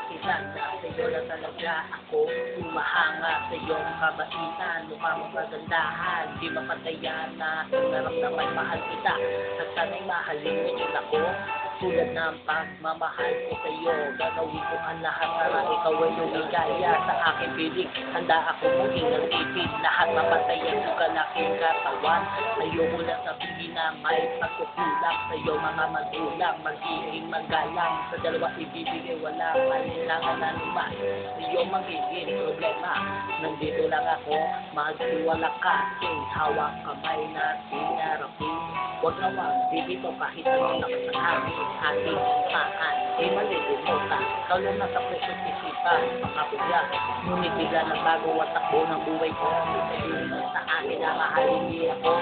dahilan na sa'yo na talaga ako humahanga sa iyong kabaitan, mukha mong kagandahan, di mapatayan na naramdaman mahal kita at sana'y mahalin mo din ako tulad ng pagmamahal ko sa'yo. Gagawin ko ang lahat para ikaw ay lumigaya sa aking piling. Handa ako maging ng ipin, lahat mapatayan yung kalaking katawan. Ayoko lang sabihin na may pagkukulang sa'yo mga magulang, magiging magalang sa dalawa ibibigay, wala kailangan na naman sa'yo magiging problema. Nandito lang ako, magsiwala ka, hawak kamay natin harapin. Huwag na wag, dito kahit anong nakasahangin ating sipahan, di malilimutan. Ikaw lang nasa puso't isipan, makapugya. Ngunit bigla ng bago at takbo ng buhay ko. Sabihin mo sa akin na mahalin niya ako,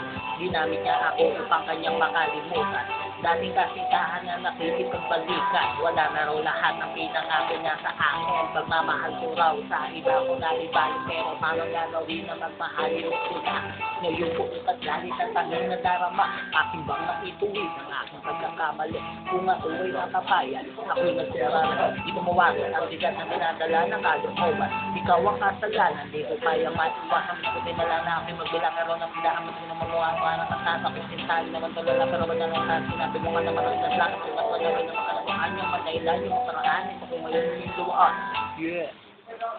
ginamit niya ako upang kanyang makalimutan. Dating kasintahan na nakikipagbalikan, wala na raw lahat ng pinangako niya sa akin. Pagmamahal ko raw sa iba ko nalibalik, pero paano gagawin na magmahalin mo sila? Ngayon ko ipaglalit ang tanging nadarama, aking bang nakituwid ang aking pagkakamali. Kung ako ay nakapayan, ako'y nagsirara. Di ko mawasan ang bigat na dinadala ng kalukuban. Ikaw ang kasalanan, di ko kaya maiwasan. Di ko dinala na ako'y magbilang araw ng pindaan. Mas pinamamuha ko ang nakasasa ko sintahan naman tulala. Pero wala nang kasi sinabi mo man naman ang naslakit. Kung ako na rin ang makalawaan niya, matailan yung maparaan. Ito kung ngayon yung luwaan. Yeah.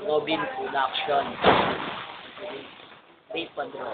Robin Production. Faith Padro.